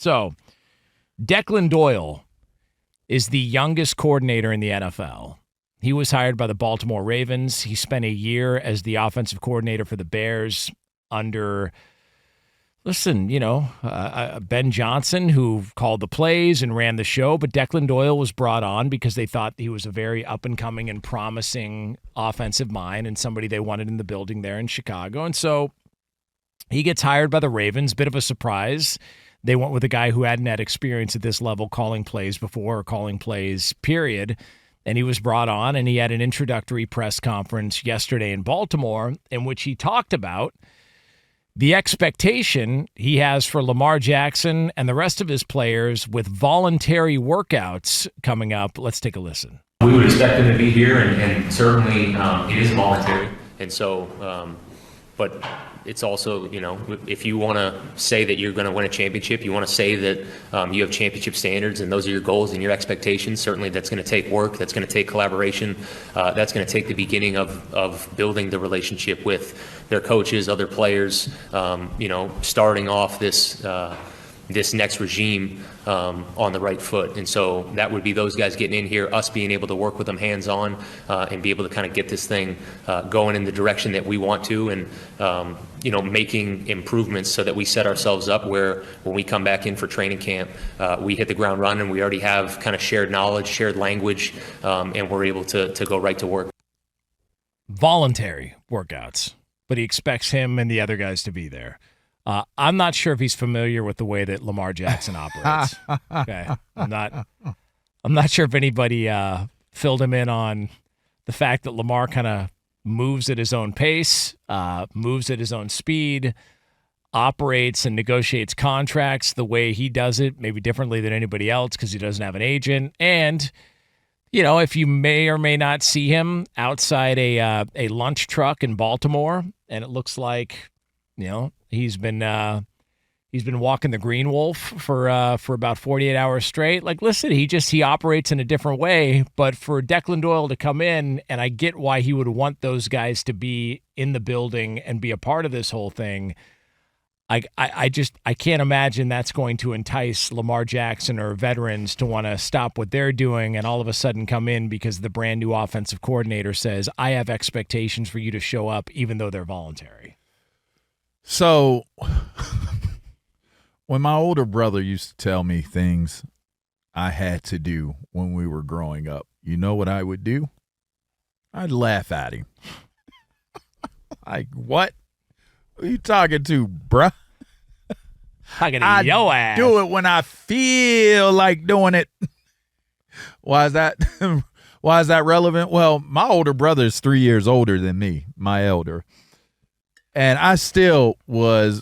So Declan Doyle is the youngest coordinator in the NFL. He was hired by the Baltimore Ravens. He spent a year as the offensive coordinator for the Bears under, Ben Johnson, who called the plays and ran the show. But Declan Doyle was brought on because they thought he was a very up-and-coming and promising offensive mind and somebody they wanted in the building there in Chicago. And so he gets hired by the Ravens, bit of a surprise. They went with a guy who hadn't had experience at this level calling plays before or calling plays, period. And he was brought on, and he had an introductory press conference yesterday in Baltimore in which he talked about the expectation he has for Lamar Jackson and the rest of his players with voluntary workouts coming up. Let's take a listen. We would expect him to be here, and certainly it is voluntary. And so, but it's also, if you want to say that you're going to win a championship, you want to say that you have championship standards and those are your goals and your expectations, certainly that's going to take work, that's going to take collaboration, that's going to take the beginning of building the relationship with their coaches, other players, starting off this next regime on the right foot. And so that would be those guys getting in here, us being able to work with them hands-on and be able to kind of get this thing going in the direction that we want to, and making improvements so that we set ourselves up where when we come back in for training camp, we hit the ground running. We already have kind of shared knowledge, shared language, and we're able to go right to work. Voluntary workouts, but he expects him and the other guys to be there. I'm not sure if he's familiar with the way that Lamar Jackson operates. Okay, I'm not sure if anybody filled him in on the fact that Lamar kind of moves at his own pace, moves at his own speed, operates and negotiates contracts the way he does it, maybe differently than anybody else because he doesn't have an agent. And if you may or may not see him outside a lunch truck in Baltimore, and it looks like he's been walking the Green Wolf for about 48 hours straight. Like, listen, he operates in a different way. But for Declan Doyle to come in, and I get why he would want those guys to be in the building and be a part of this whole thing. I can't imagine that's going to entice Lamar Jackson or veterans to want to stop what they're doing and all of a sudden come in because the brand new offensive coordinator says, I have expectations for you to show up even though they're voluntary. So when my older brother used to tell me things I had to do when we were growing up, you know what I would do? I'd laugh at him. Like, what? Who are you talking to, bruh? Talking to your ass. Do it when I feel like doing it. Why is that? Why is that relevant? Well, my older brother is 3 years older than me, my elder. And I still was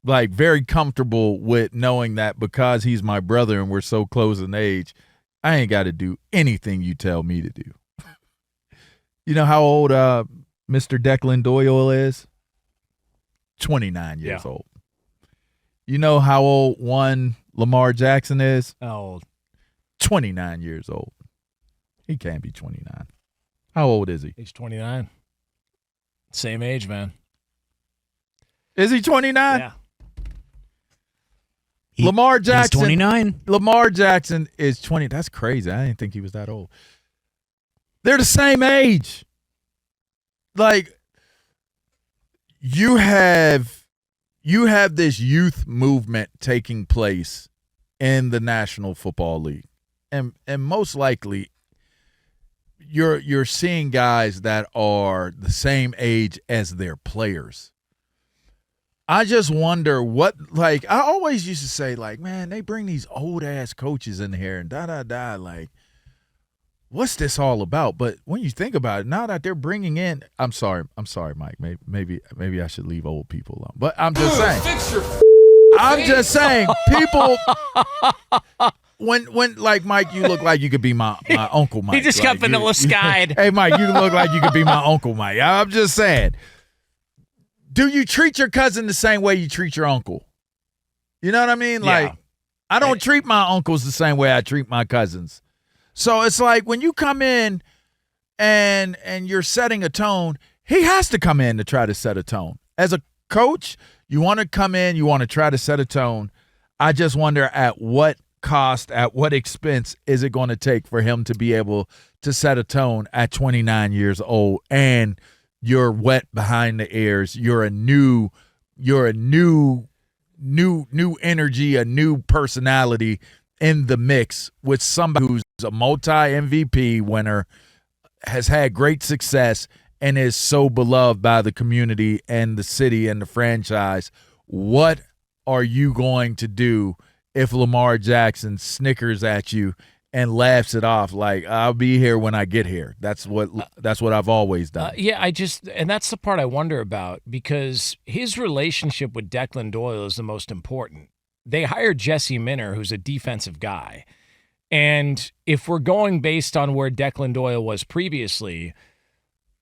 like very comfortable with knowing that because he's my brother and we're so close in age, I ain't got to do anything you tell me to do. You know how old Mr. Declan Doyle is? 29 years old. You know how old one Lamar Jackson is? How old? 29 years old. He can't be 29. How old is he? He's 29. Same age, man. Is he 29? Yeah. Lamar Jackson. He's 29. Lamar Jackson is 20. That's crazy. I didn't think he was that old. They're the same age. Like, you have this youth movement taking place in the National Football League. And most likely you're seeing guys that are the same age as their players. I just wonder I always used to say, like, man, they bring these old-ass coaches in here and da-da-da, like, what's this all about? But when you think about it, now that they're bringing in – I'm sorry, Mike. Maybe I should leave old people alone. But I'm just saying. People – When like, Mike, you look like you could be my Uncle Mike. He just got vanilla skied. Hey, Mike, you look like you could be my Uncle Mike. I'm just saying. Do you treat your cousin the same way you treat your uncle? You know what I mean? Like, I don't treat my uncles the same way I treat my cousins. So it's like when you come in and you're setting a tone, he has to come in to try to set a tone. As a coach, you want to come in, you want to try to set a tone. I just wonder at what cost, at what expense is it going to take for him to be able to set a tone at 29 years old, and you're wet behind the ears. You're a new energy, a new personality in the mix with somebody who's a multi-MVP winner, has had great success, and is so beloved by the community and the city and the franchise. What are you going to do if Lamar Jackson snickers at you and laughs it off like, I'll be here when I get here? That's what I've always done. And that's the part I wonder about, because his relationship with Declan Doyle is the most important. They hired Jesse Minner, who's a defensive guy. And if we're going based on where Declan Doyle was previously,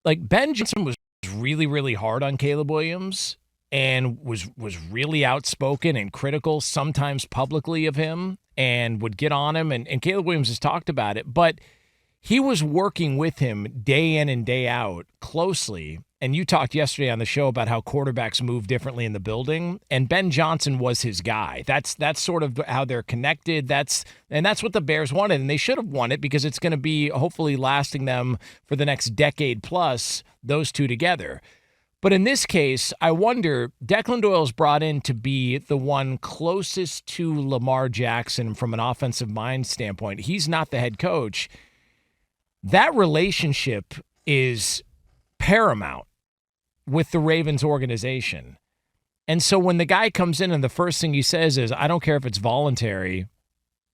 like, Ben Johnson was really, really hard on Caleb Williams and was really outspoken and critical, sometimes publicly, of him, and would get on him. And Caleb Williams has talked about it, but he was working with him day in and day out closely. And you talked yesterday on the show about how quarterbacks move differently in the building, and Ben Johnson was his guy. That's sort of how they're connected. That's what the Bears wanted, and they should have won it, because it's going to be hopefully lasting them for the next decade plus, those two together. But in this case, I wonder, Declan Doyle's brought in to be the one closest to Lamar Jackson from an offensive mind standpoint. He's not the head coach. That relationship is paramount with the Ravens organization. And so when the guy comes in and the first thing he says is, I don't care if it's voluntary,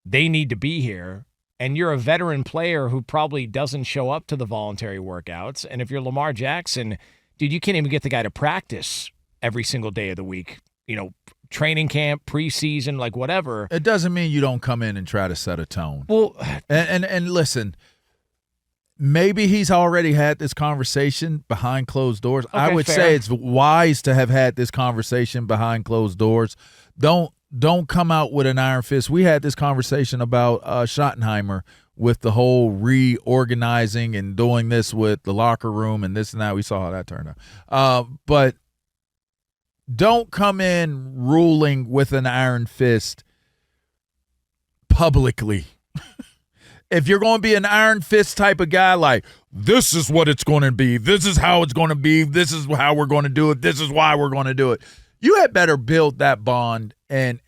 they need to be here. And you're a veteran player who probably doesn't show up to the voluntary workouts. And if you're Lamar Jackson, dude, you can't even get the guy to practice every single day of the week. You know, training camp, preseason, like whatever. It doesn't mean you don't come in and try to set a tone. Well, and listen, maybe he's already had this conversation behind closed doors. Okay, I would say it's wise to have had this conversation behind closed doors. Don't come out with an iron fist. We had this conversation about Schottenheimer with the whole reorganizing and doing this with the locker room and this and that. We saw how that turned out. But don't come in ruling with an iron fist publicly. If you're going to be an iron fist type of guy, like, this is what it's going to be, this is how it's going to be, this is how we're going to do it, this is why we're going to do it, you had better build that bond and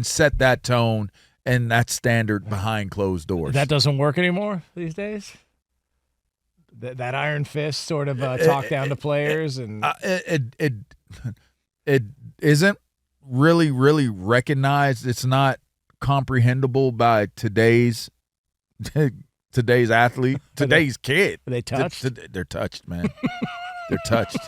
set that tone and that standard behind closed doors. That doesn't work anymore these days? That iron fist sort of talk down to players? And it isn't really recognized. It's not comprehensible by today's athlete, today's kid. Are they touched? They're touched, man. They're touched.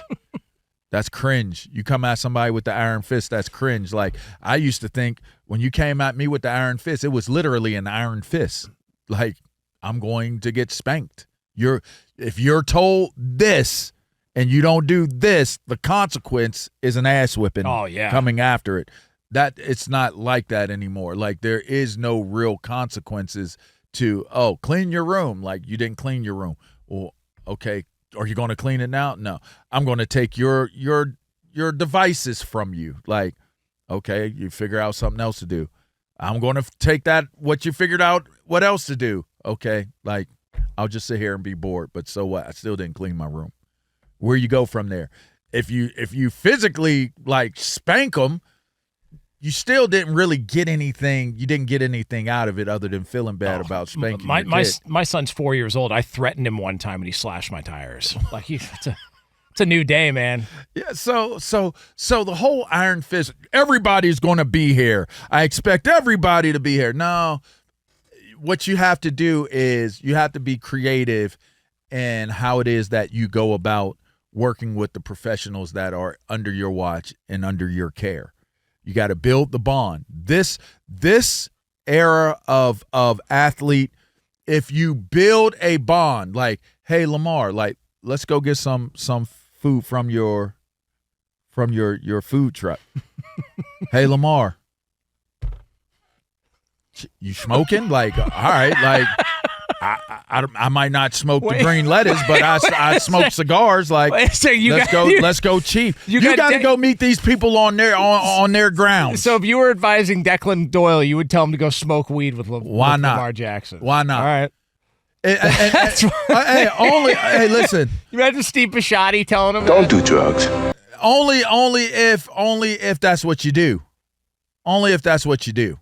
That's cringe. You come at somebody with the iron fist, that's cringe. Like, I used to think when you came at me with the iron fist, it was literally an iron fist. Like, I'm going to get spanked. If you're told this and you don't do this, the consequence is an ass whipping coming after it. That it's not like that anymore. Like, there is no real consequences to, clean your room. Like, you didn't clean your room. Well, okay, are you going to clean it now? No. I'm going to take your devices from you. Like, okay, you figure out something else to do. I'm going to take what you figured out, what else to do. Okay, like, I'll just sit here and be bored, but so what? I still didn't clean my room. Where you go from there? If you physically, like, spank them, you still didn't really get anything. You didn't get anything out of it other than feeling bad about spanking your kid. My son's 4 years old. I threatened him one time and he slashed my tires. Like, it's a new day, man. Yeah. So the whole iron fist. Everybody's going to be here. I expect everybody to be here. No, what you have to do is you have to be creative in how it is that you go about working with the professionals that are under your watch and under your care. You got to build the bond. This era of athlete, if you build a bond, like, hey, Lamar, like, let's go get some food from your food truck. Hey, Lamar, you smoking? Like, all right, like, I might not smoke the green lettuce, but I smoke cigars. Like, so let's go cheap. You got to go meet these people on their grounds. So if you were advising Declan Doyle, you would tell him to go smoke weed with Lamar Jackson. Why not? All right. Hey, listen. You imagine Steve Bisciotti telling him Don't do drugs. Only if that's what you do. Only if that's what you do.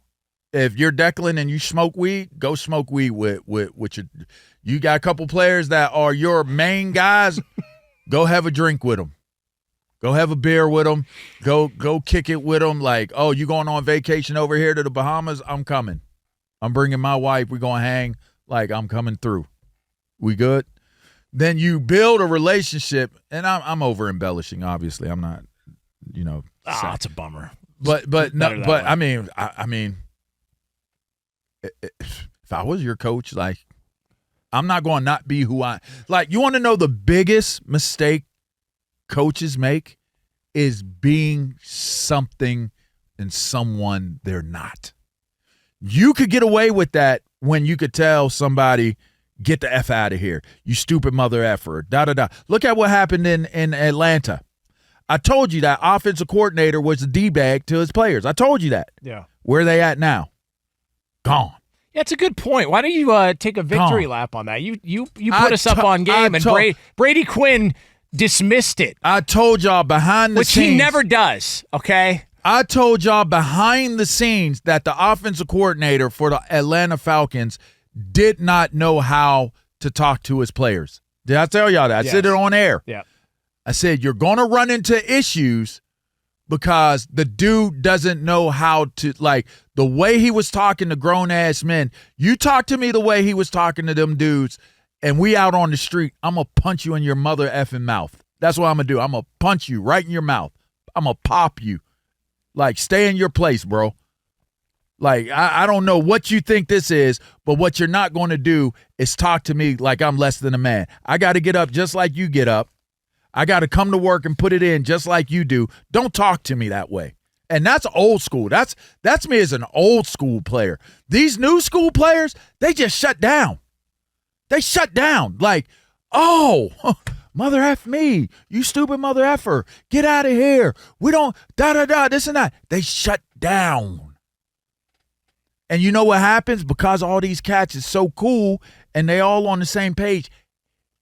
If you're Declan and you smoke weed, go smoke weed with your. You got a couple players that are your main guys. Go have a drink with them. Go have a beer with them. Go kick it with them. Like, oh, you going on vacation over here to the Bahamas? I'm coming. I'm bringing my wife. We're going to hang. Like, I'm coming through. We good? Then you build a relationship, and I'm over embellishing. Obviously, I'm not. It's a bummer. But no. But I mean, if I was your coach, like, I'm not going to not be who I like. You want to know the biggest mistake coaches make is being something and someone they're not. You could get away with that when you could tell somebody, get the F out of here, you stupid mother effer, da-da-da. Look at what happened in Atlanta. I told you that offensive coordinator was a D-bag to his players. I told you that. Yeah. Where are they at now? Gone. Yeah, it's a good point. Why don't you take a victory lap on that? You put us up on game, and Brady Quinn dismissed it. I told y'all behind the scenes. Which he never does, okay? I told y'all behind the scenes that the offensive coordinator for the Atlanta Falcons did not know how to talk to his players. Did I tell y'all that? I said it on air. Yeah. I said, you're going to run into issues because the dude doesn't know how to, like, the way he was talking to grown-ass men. You talk to me the way he was talking to them dudes, and we out on the street, I'm going to punch you in your mother effing mouth. That's what I'm going to do. I'm going to punch you right in your mouth. I'm going to pop you. Like, stay in your place, bro. Like, I don't know what you think this is, but what you're not going to do is talk to me like I'm less than a man. I got to get up just like you get up. I got to come to work and put it in just like you do. Don't talk to me that way. And that's old school. That's me as an old school player. These new school players, they just shut down. They shut down. Like, oh, mother F me. You stupid mother effer. Get out of here. We don't, da-da-da, this and that. They shut down. And you know what happens? Because all these cats is so cool and they all on the same page,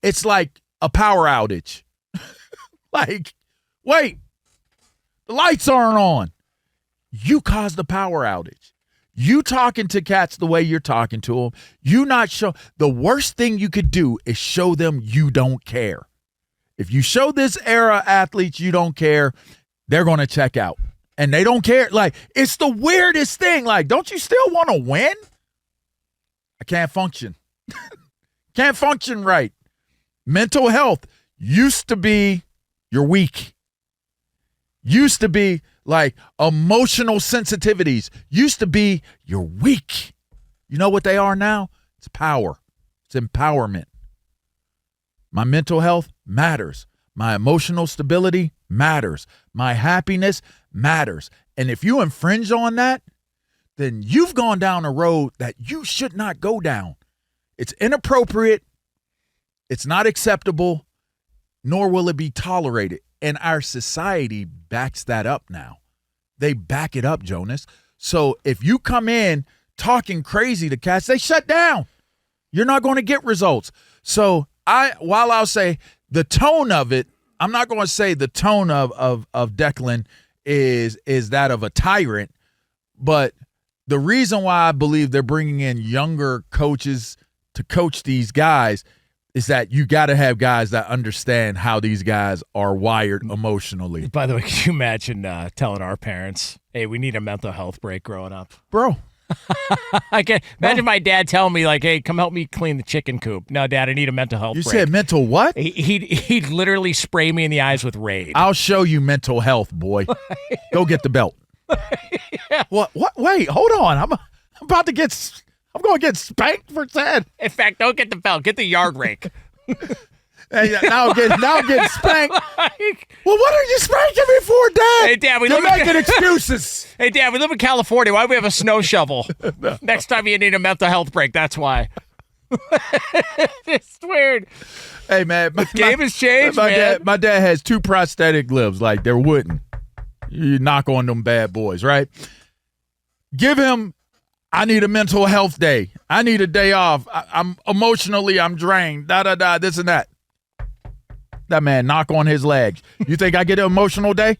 it's like a power outage. Like, wait, the lights aren't on. You caused the power outage. You talking to cats the way you're talking to them. You not show. The worst thing you could do is show them you don't care. If you show this era athletes you don't care, they're going to check out. And they don't care. Like, it's the weirdest thing. Like, don't you still want to win? I can't function. Can't function right. Mental health used to be you're weak. Used to be like emotional sensitivities. Used to be you're weak. You know what they are now? It's power. It's empowerment. My mental health matters. My emotional stability matters. My happiness matters. And if you infringe on that, then you've gone down a road that you should not go down. It's inappropriate. It's not acceptable, nor will it be tolerated. And our society backs that up now. They back it up, Jonas. So if you come in talking crazy to cats, they shut down. You're not going to get results. So while I'll say the tone of it, I'm not going to say the tone of Declan is that of a tyrant, but the reason why I believe they're bringing in younger coaches to coach these guys is that you got to have guys that understand how these guys are wired emotionally. By the way, can you imagine telling our parents, hey, we need a mental health break growing up? Bro. I can't imagine my dad telling me, like, hey, come help me clean the chicken coop. No, Dad, I need a mental health break. You said mental what? He'd literally spray me in the eyes with Raid. I'll show you mental health, boy. Go get the belt. Yeah. What? Wait, hold on. I'm going to get spanked for that. In fact, don't get the belt. Get the yard rake. Hey, now I'm getting spanked. Well, what are you spanking me for, Dad? Hey, Dad, You're making excuses. Hey, Dad, we live in California. Why do we have a snow shovel? No. Next time you need a mental health break, that's why. It's weird. Hey, man. The game has changed, man. My dad has 2 prosthetic limbs, like they're wooden. You knock on them bad boys, right? Give him, I need a mental health day. I need a day off. I'm drained. This and that. That man knock on his legs. You think I get an emotional day?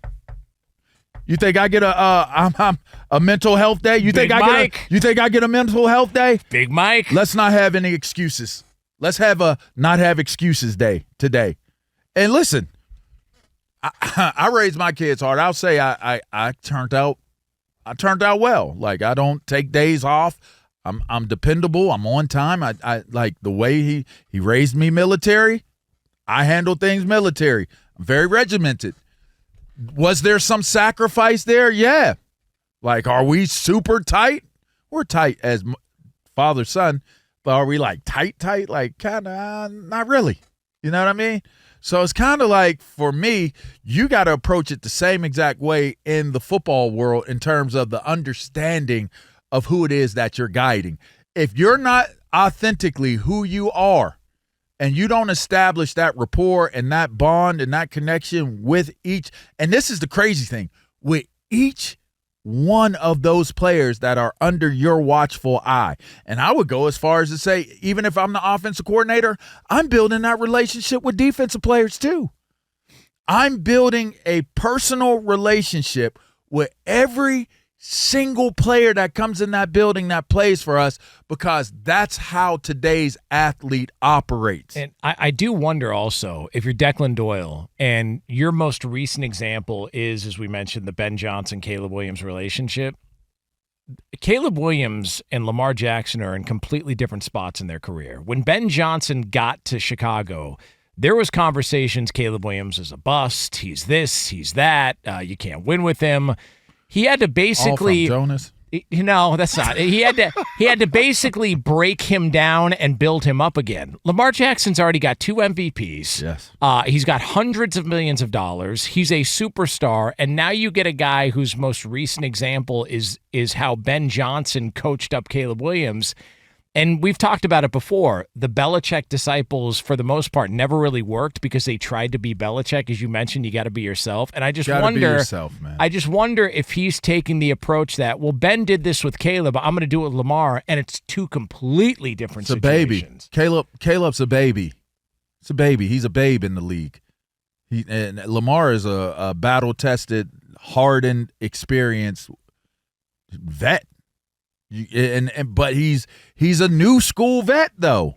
You think I get a mental health day? You think I get a mental health day? Big Mike. Let's not have any excuses. Let's have a not have excuses day today. And listen, I raised my kids hard. I'll say I turned out well. Like, I don't take days off. I'm dependable. I'm on time. I like the way he raised me military. I handle things military. I'm very regimented. Was there some sacrifice there? Yeah. Like, are we super tight? We're tight as father, son, but are we like tight? Like, kind of, not really. You know what I mean? So it's kind of like, for me, you got to approach it the same exact way in the football world in terms of the understanding of who it is that you're guiding. If you're not authentically who you are, and you don't establish that rapport and that bond and that connection with each, and this is the crazy thing, with each one of those players that are under your watchful eye. And I would go as far as to say, even if I'm the offensive coordinator, I'm building that relationship with defensive players too. I'm building a personal relationship with every single player that comes in that building that plays for us, because that's how today's athlete operates. And I do wonder also, if you're Declan Doyle and your most recent example is, as we mentioned, the Ben Johnson-Caleb Williams relationship, Caleb Williams and Lamar Jackson are in completely different spots in their career. When Ben Johnson got to Chicago, there was conversations, Caleb Williams is a bust, he's this, he's that, you can't win with him. He had to basically, all from Jonas. No, that's not. He had to basically break him down and build him up again. Lamar Jackson's already got 2 MVPs. Yes. He's got hundreds of millions of dollars. He's a superstar, and now you get a guy whose most recent example is how Ben Johnson coached up Caleb Williams. And we've talked about it before. The Belichick disciples, for the most part, never really worked because they tried to be Belichick. As you mentioned, you got to be yourself. And I just wonder, be yourself, man. I just wonder if he's taking the approach that, well, Ben did this with Caleb, I'm going to do it with Lamar, and it's 2 completely different situations. Baby. Caleb's a baby. It's a baby. He's a babe in the league. And Lamar is a battle-tested, hardened, experienced vet. But he's a new school vet, though.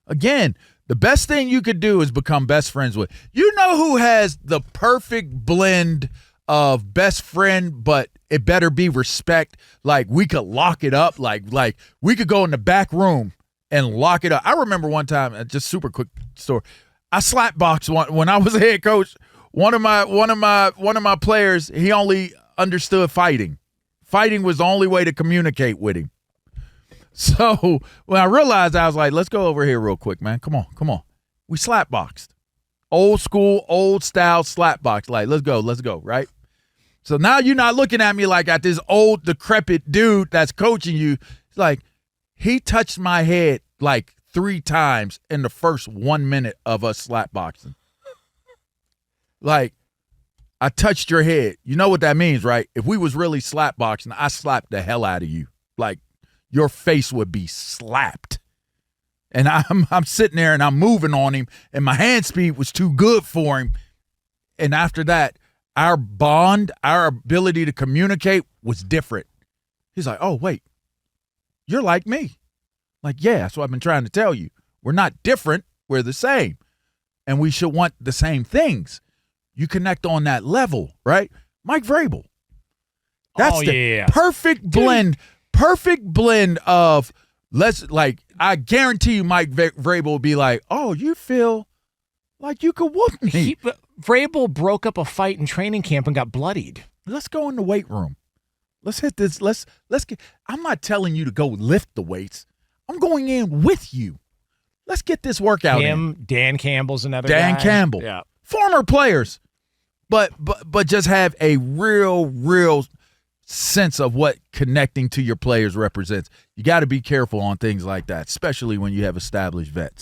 Again, the best thing you could do is become best friends with. You know who has the perfect blend of best friend, but it better be respect. Like, we could lock it up. Like we could go in the back room and lock it up. I remember one time, just super quick story. I slap boxed when I was a head coach. One of my players, he only understood fighting. Fighting was the only way to communicate with him. So when I realized, I was like, let's go over here real quick, man. Come on. We slap boxed. Old school, old style slap box. Like, let's go, right? So now you're not looking at me like at this old, decrepit dude that's coaching you. It's like, he touched my head like 3 times in the first 1 minute of us slap boxing. Like, I touched your head. You know what that means, right? If we was really slap boxing, I slapped the hell out of you. Like, your face would be slapped. And I'm sitting there and I'm moving on him, and my hand speed was too good for him. And after that, our bond, our ability to communicate was different. He's like, oh, wait, you're like me. Like, yeah, that's what I've been trying to tell you. We're not different. We're the same. And we should want the same things. You connect on that level, right? Mike Vrabel. That's the perfect blend of, I guarantee you Mike Vrabel will be like, oh, you feel like you could whoop me. Vrabel broke up a fight in training camp and got bloodied. Let's go in the weight room. Let's hit this. Let's get, I'm not telling you to go lift the weights. I'm going in with you. Let's get this workout in. Dan Campbell's another guy. Dan Campbell. Yeah. Former players, but just have a real sense of what connecting to your players represents. You got to be careful on things like that, especially when you have established vets.